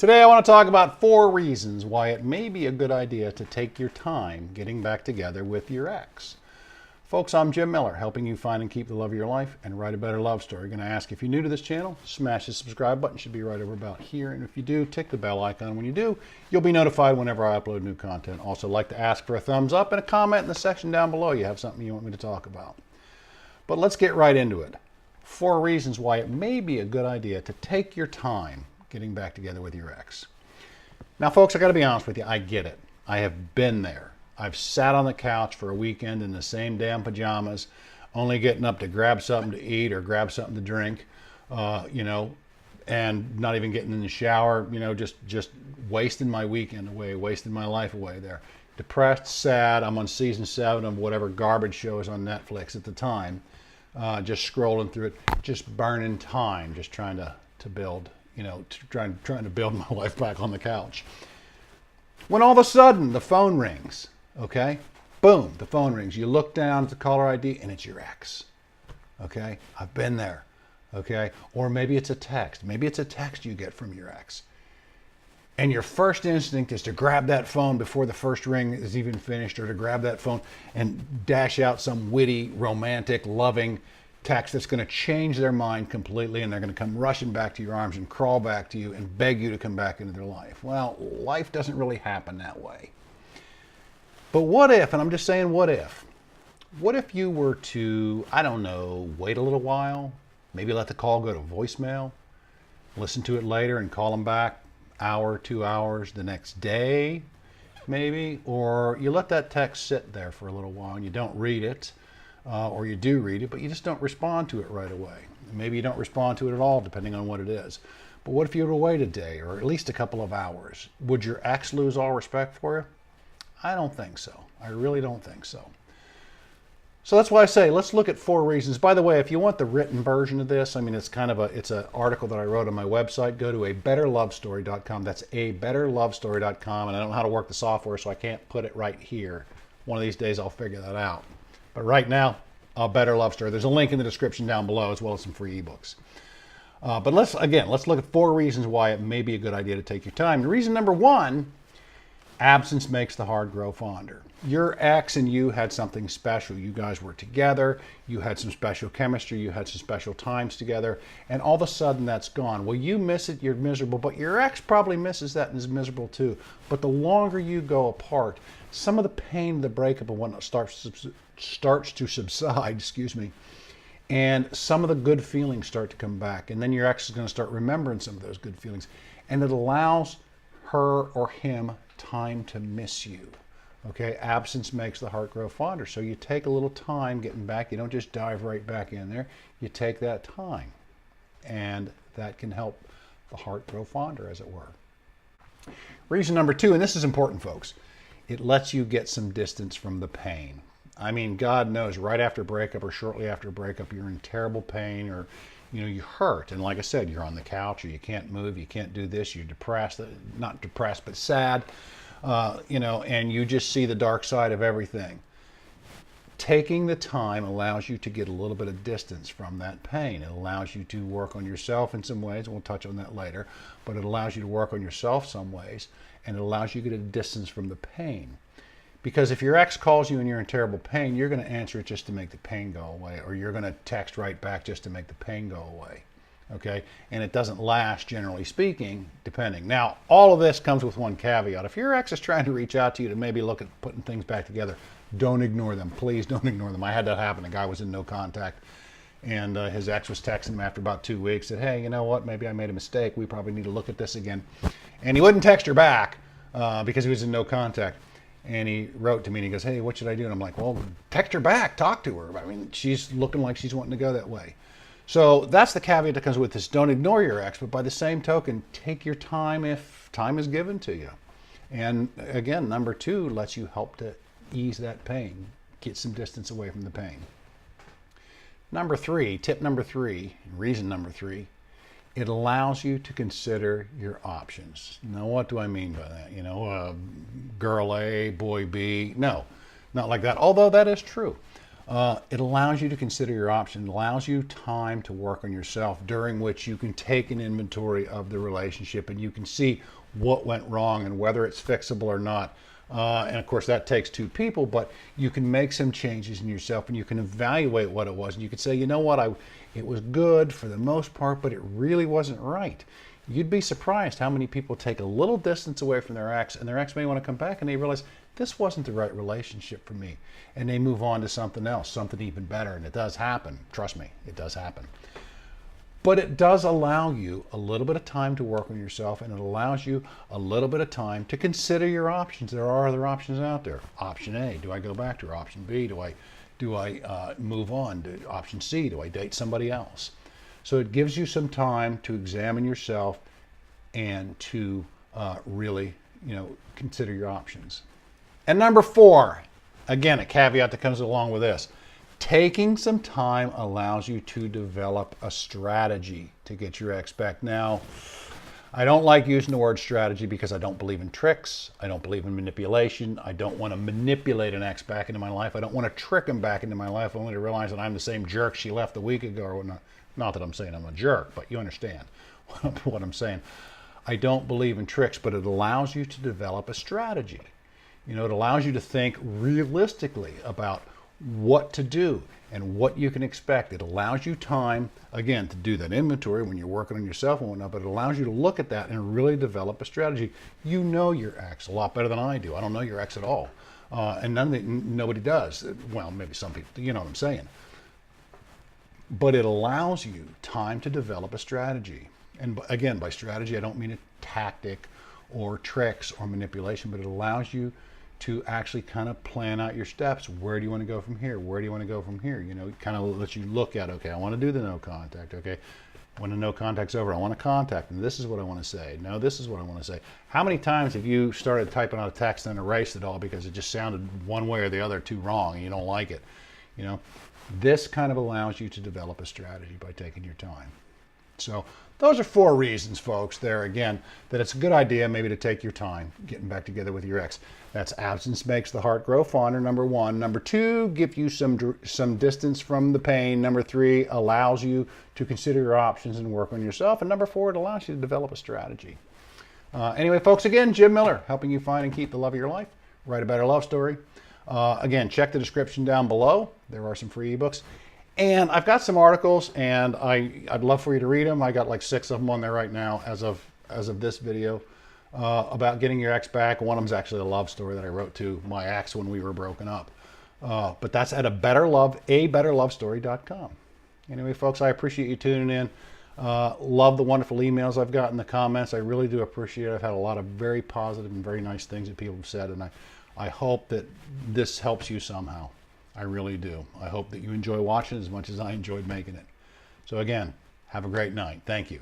Today I want to talk about 4 reasons why it may be a good idea to take your time getting back together with your ex. Folks, I'm Jim Miller, helping you find and keep the love of your life and write a better love story. Going to ask, if you're new to this channel, smash the subscribe button. Should be right over about here. And if you do, tick the bell icon. When you do, you'll be notified whenever I upload new content. Also, like to ask for a thumbs up and a comment in the section down below. You have something you want me to talk about. But let's get right into it. 4 reasons why it may be a good idea to take your time getting back together with your ex. Now, folks, I got to be honest with you. I get it. I have been there. I've sat on the couch for a weekend in the same damn pajamas, only getting up to grab something to eat or grab something to drink, and not even getting in the shower, just wasting my weekend away, wasting my life away there. Depressed, sad. I'm on season 7 of whatever garbage show is on Netflix at the time, just scrolling through it, just burning time, just trying to build, trying to build my life back on the couch. When all of a sudden the phone rings. Okay, boom, the phone rings. You look down at the caller ID and it's your ex. Okay, I've been there. Okay, or maybe it's a text. Maybe it's a text you get from your ex. And your first instinct is to grab that phone before the first ring is even finished, or to grab that phone and dash out some witty, romantic, loving text that's going to change their mind completely, and they're going to come rushing back to your arms and crawl back to you and beg you to come back into their life. Well, life doesn't really happen that way. But what if, and I'm just saying what if you were to, I don't know, wait a little while, maybe let the call go to voicemail, listen to it later and call them back hour, 2 hours the next day, maybe, or you let that text sit there for a little while and you don't read it, or you do read it, but you just don't respond to it right away. Maybe you don't respond to it at all, depending on what it is. But what if you were to wait a day or at least a couple of hours? Would your ex lose all respect for you? I don't think so. I really don't think so. So that's why I say, let's look at 4 reasons. By the way, if you want the written version of this, it's an article that I wrote on my website. Go to abetterlovestory.com. That's abetterlovestory.com. And I don't know how to work the software, so I can't put it right here. One of these days I'll figure that out. But right now, A Better Love Story. There's a link in the description down below, as well as some free ebooks. But let's look at 4 reasons why it may be a good idea to take your time. And reason number 1, absence makes the heart grow fonder. Your ex and you had something special. You guys were together. You had some special chemistry. You had some special times together. And all of a sudden that's gone. Well, you miss it. You're miserable. But your ex probably misses that and is miserable too. But the longer you go apart, some of the pain of the breakup and whatnot starts to subside, and some of the good feelings start to come back. And then your ex is going to start remembering some of those good feelings. And it allows her or him time to miss you. Okay, absence makes the heart grow fonder. So you take a little time getting back. You don't just dive right back in there. You take that time, and that can help the heart grow fonder, as it were. Reason number 2, and this is important, folks, it lets you get some distance from the pain. I mean, God knows, right after breakup or shortly after breakup, you're in terrible pain, or you hurt. And like I said, you're on the couch, or you can't move, you can't do this, you're depressed, not depressed, but sad, and you just see the dark side of everything. Taking the time allows you to get a little bit of distance from that pain. It allows you to work on yourself in some ways. We'll touch on that later. But it allows you to work on yourself some ways, and it allows you to get a distance from the pain. Because if your ex calls you and you're in terrible pain, you're going to answer it just to make the pain go away, or you're going to text right back just to make the pain go away. Okay? And it doesn't last, generally speaking, depending. Now, all of this comes with one caveat. If your ex is trying to reach out to you to maybe look at putting things back together, don't ignore them. Please don't ignore them. I had that happen. A guy was in no contact, and his ex was texting him after about 2 weeks, said, hey, you know what? Maybe I made a mistake. We probably need to look at this again. And he wouldn't text her back because he was in no contact. And he wrote to me and he goes, hey, what should I do? And I'm like, well, text her back, talk to her. I mean, she's looking like she's wanting to go that way. So that's the caveat that comes with this. Don't ignore your ex, but by the same token, take your time if time is given to you. And again, number 2 lets you help to ease that pain, get some distance away from the pain. Number 3, tip number 3, reason number 3, it allows you to consider your options. Now, what do I mean by that? Girl A, boy B. No, not like that, although that is true. It allows you to consider your options. It allows you time to work on yourself, during which you can take an inventory of the relationship and you can see what went wrong and whether it's fixable or not. And of course, that takes two people, but you can make some changes in yourself and you can evaluate what it was. And you can say, you know what, it was good for the most part, but it really wasn't right. You'd be surprised how many people take a little distance away from their ex, and their ex may want to come back and they realize this wasn't the right relationship for me. And they move on to something else, something even better. And it does happen. Trust me, it does happen. But it does allow you a little bit of time to work on yourself, and it allows you a little bit of time to consider your options. There are other options out there. Option A, do I go back to her? Option B, do I move on? Option C, do I date somebody else? So it gives you some time to examine yourself and to really, consider your options. And number 4, again, a caveat that comes along with this. Taking some time allows you to develop a strategy to get your ex back. Now, I don't like using the word strategy because I don't believe in tricks. I don't believe in manipulation. I don't want to manipulate an ex back into my life. I don't want to trick him back into my life only to realize that I'm the same jerk she left a week ago or whatnot. Not that I'm saying I'm a jerk, but you understand what I'm saying. I don't believe in tricks, but it allows you to develop a strategy. It allows you to think realistically about what to do and what you can expect. It allows you time, again, to do that inventory when you're working on yourself and whatnot, but it allows you to look at that and really develop a strategy. You know your ex a lot better than I do. I don't know your ex at all. And nobody does. Well, maybe some people, you know what I'm saying. But it allows you time to develop a strategy. And again, by strategy, I don't mean a tactic or tricks or manipulation, but it allows you to actually kind of plan out your steps. Where do you want to go from here? Where do you want to go from here? It kind of lets you look at, okay, I want to do the no contact. Okay, when the no contact's over, I want to contact them. This is what I want to say. No, this is what I want to say. How many times have you started typing out a text and erased it all because it just sounded one way or the other too wrong and you don't like it? This kind of allows you to develop a strategy by taking your time. So those are 4 reasons, folks, there again, that it's a good idea maybe to take your time getting back together with your ex. That's absence makes the heart grow fonder, number 1. Number 2, give you some distance from the pain. Number 3, allows you to consider your options and work on yourself. And number 4, it allows you to develop a strategy. Anyway, folks, again, Jim Miller, helping you find and keep the love of your life. Write a better love story. Again, check the description down below. There are some free ebooks. And I've got some articles, and I'd love for you to read them. I got like 6 of them on there right now as of this video about getting your ex back. One of them is actually a love story that I wrote to my ex when we were broken up. But that's at abetterlovestory.com. Anyway, folks, I appreciate you tuning in. Love the wonderful emails I've got in the comments. I really do appreciate it. I've had a lot of very positive and very nice things that people have said, and I hope that this helps you somehow. I really do. I hope that you enjoy watching as much as I enjoyed making it. So again, have a great night. Thank you.